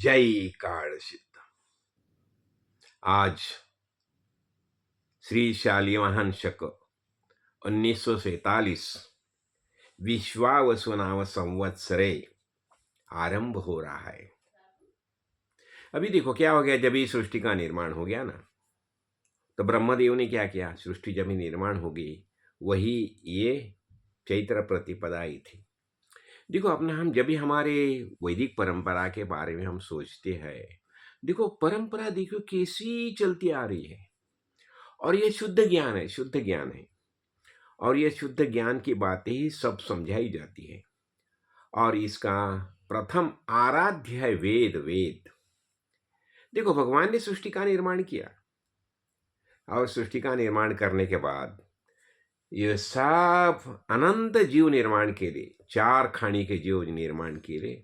जय काल सिद्ध। आज श्री शालिवाहन शक 1947 विश्वावसु नाम संवत्सरे आरंभ हो रहा है। अभी देखो क्या हो गया, जब ही सृष्टि का निर्माण हो गया ना, तो ब्रह्मदेव ने क्या किया, सृष्टि जब ही निर्माण हो गई वही ये चैत्र प्रतिपदा आई थी। देखो अपना हम जब भी हमारे वैदिक परंपरा के बारे में हम सोचते हैं, देखो परंपरा देखो कैसी चलती आ रही है, और ये शुद्ध ज्ञान है, शुद्ध ज्ञान है, और ये शुद्ध ज्ञान की बातें ही सब समझाई जाती है। और इसका प्रथम आराध्य है वेद। वेद देखो भगवान ने सृष्टि का निर्माण किया, और सृष्टि का निर्माण करने के बाद ये सब अनंत जीव निर्माण के लिए, चार खानी के जीव निर्माण के लिए,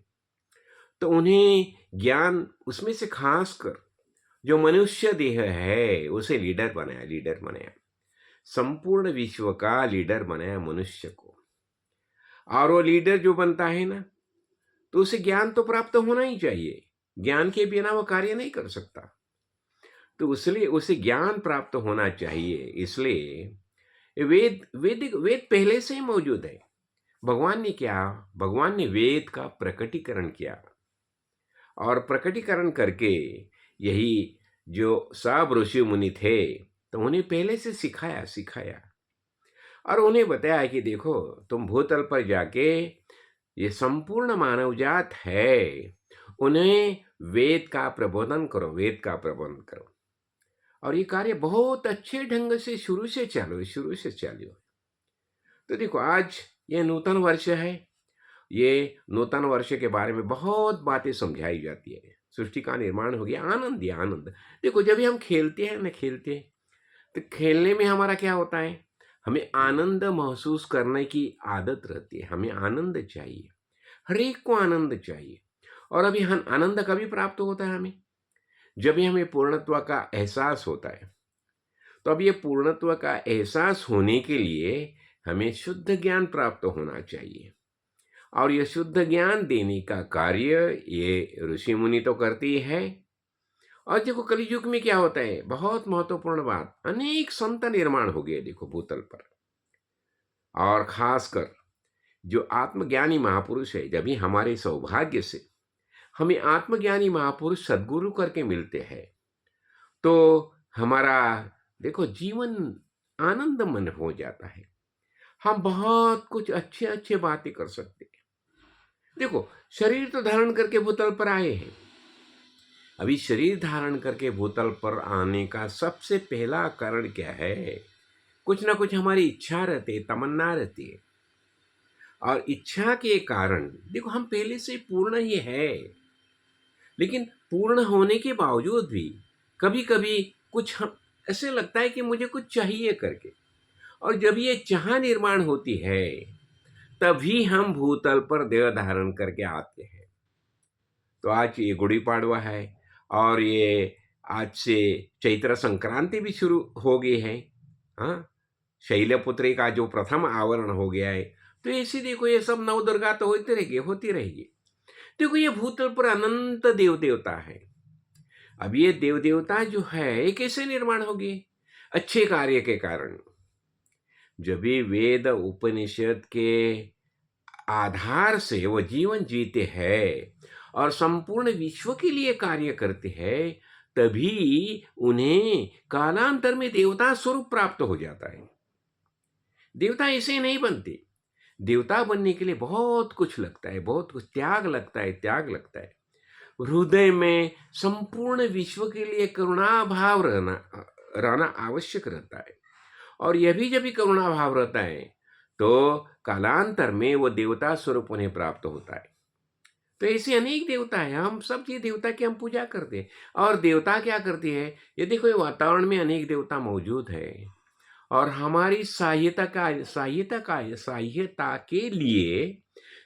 तो उन्हें ज्ञान उसमें से खास कर जो मनुष्य देह है उसे लीडर बनाया, लीडर बनाया, संपूर्ण विश्व का लीडर बनाया मनुष्य को। और वो लीडर जो बनता है ना, तो उसे ज्ञान तो प्राप्त होना ही चाहिए, ज्ञान के बिना वो कार्य नहीं कर सकता, तो इसलिए उसे ज्ञान प्राप्त होना चाहिए। इसलिए वेद पहले से ही मौजूद है। भगवान ने क्या, भगवान ने वेद का प्रकटीकरण किया, और प्रकटीकरण करके यही जो सब ऋषि मुनि थे तो उन्हें पहले से सिखाया और उन्हें बताया कि देखो तुम भूतल पर जाके ये संपूर्ण मानव जात है, उन्हें वेद का प्रबोधन करो, वेद का प्रबोधन करो। और ये कार्य बहुत अच्छे ढंग से शुरू से चालू। तो देखो आज ये नूतन वर्ष है, ये नूतन वर्ष के बारे में बहुत बातें समझाई जाती है। सृष्टि का निर्माण हो गया, आनंद ही आनंद। देखो जब भी हम खेलते हैं तो खेलने में हमारा क्या होता है, हमें आनंद महसूस करने की आदत रहती है, हमें आनंद चाहिए, हर एक को आनंद चाहिए। और अभी हम आनंद कभी प्राप्त होता है हमें, जब भी हमें पूर्णत्व का एहसास होता है। तो अब ये पूर्णत्व का एहसास होने के लिए हमें शुद्ध ज्ञान प्राप्त होना चाहिए, और ये शुद्ध ज्ञान देने का कार्य ये ऋषि मुनि तो करती है। और देखो कलयुग में क्या होता है, बहुत महत्वपूर्ण बात, अनेक संत निर्माण हो गए देखो भूतल पर, और खासकर जो आत्मज्ञानी महापुरुष है, जब भी हमारे सौभाग्य से हमें आत्मज्ञानी महापुरुष सद्गुरु करके मिलते हैं, तो हमारा देखो जीवन आनंदमय हो जाता है, हम बहुत कुछ अच्छे अच्छे बातें कर सकते हैं। देखो शरीर तो धारण करके भूतल पर आए हैं, अभी शरीर धारण करके भूतल पर आने का सबसे पहला कारण क्या है, कुछ ना कुछ हमारी इच्छा रहती है, तमन्ना रहती है, और इच्छा के कारण देखो हम पहले से पूर्ण ही है, लेकिन पूर्ण होने के बावजूद भी कभी कभी कुछ हम ऐसे लगता है कि मुझे कुछ चाहिए करके, और जब ये चाह निर्माण होती है तभी हम भूतल पर देह धारण करके आते हैं। तो आज ये गुड़ी पाड़वा है, और ये आज से चैत्र संक्रांति भी शुरू हो गई है। हाँ, शैलपुत्री का जो प्रथम आवरण हो गया है, तो ऐसे देखो ये सब नवदुर्गा तो होती रहेगी। देखो ये भूतल पर अनंत देव देवता है। अब ये देव देवता जो है ये कैसे निर्माण हो गए, अच्छे कार्य के कारण। जब भी वेद उपनिषद के आधार से वो जीवन जीते हैं और संपूर्ण विश्व के लिए कार्य करते हैं, तभी उन्हें कालांतर में देवता स्वरूप प्राप्त हो जाता है। देवता ऐसे नहीं बनते, देवता बनने के लिए बहुत कुछ लगता है, बहुत कुछ त्याग लगता है। हृदय में संपूर्ण विश्व के लिए करुणा भाव रहना आवश्यक रहता है, और यह भी जब भी करुणा भाव रहता है तो कालांतर में वो देवता स्वरूप उन्हें प्राप्त होता है। तो ऐसे अनेक देवता है, हम सब ये देवता की हम पूजा करते हैं। और देवता क्या करती है, ये देखो ये वातावरण में अनेक देवता मौजूद है, और हमारी सहायता के लिए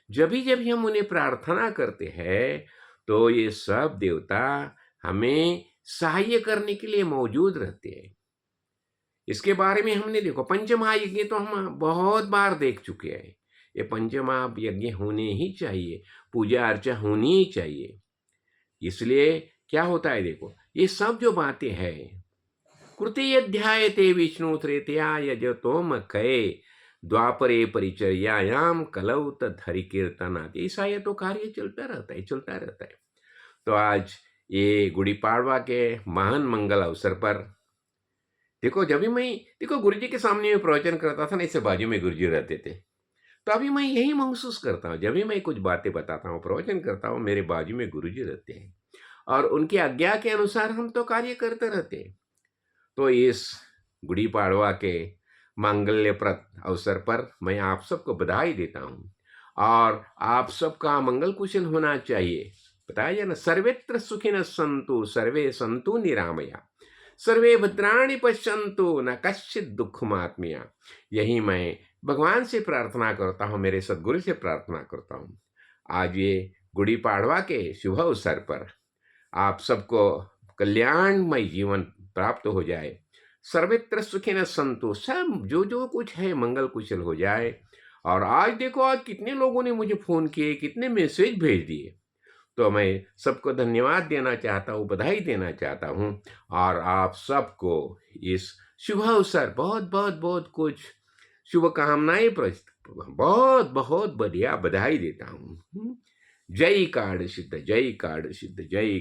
जब भी हम उन्हें प्रार्थना करते हैं, तो ये सब देवता हमें सहाय करने के लिए मौजूद रहते हैं। इसके बारे में हमने देखो पंचमहायज्ञ तो हम बहुत बार देख चुके हैं। ये पंचमहायज्ञ होने ही चाहिए, पूजा अर्चा होनी ही चाहिए। इसलिए क्या होता है देखो, ये सब जो बातें हैं, कृति अध्याय ते विष्णु तृतीया यजतोम कहे द्वापरे परिचर्यायाम कलौ तद हरि कीर्तनात्, ऐसा ये तो कार्य चलता रहता है, चलता रहता है। तो आज ये गुड़ी पाड़वा के महान मंगल अवसर पर देखो, जब भी मैं देखो गुरु जी के सामने में प्रवचन करता था ना, इससे बाजू में गुरु जी रहते थे, तो अभी मैं यही महसूस करता हूँ, जब भी मैं कुछ बातें बताता हूँ, प्रवचन करता हूँ, मेरे बाजू में गुरु जी रहते हैं और उनकी आज्ञा के अनुसार हम तो कार्य करते रहते हैं। तो इस गुड़ी पाड़वा के मांगल्यप्रद अवसर पर मैं आप सबको बधाई देता हूँ और आप सबका मंगल कुशल होना चाहिए। बताया जाए ना, सर्वेत्र सुखिनः सन्तु सर्वे सन्तु निरामया सर्वे भद्राणि पश्यन्तु न कश्चित् दुःखमाप्नुयात्। यही मैं भगवान से प्रार्थना करता हूँ, मेरे सद्गुरु से प्रार्थना करता हूँ। आज ये गुड़ी पाड़वा के शुभ अवसर पर आप सबको कल्याणमय जीवन प्राप्त हो जाए, सर्वत्र सुखिनः सन्तु, सब जो जो कुछ है मंगल कुशल हो जाए। और आज देखो, आज कितने लोगों ने मुझे फ़ोन किए, कितने मैसेज भेज दिए, तो मैं सबको धन्यवाद देना चाहता हूँ, बधाई देना चाहता हूँ और आप सबको इस शुभ अवसर बहुत बहुत बहुत कुछ शुभकामनाएं बहुत बहुत बढ़िया बधाई देता हूँ। जय कार्ड सिद्ध, जय कार्ड सिद्ध, जय।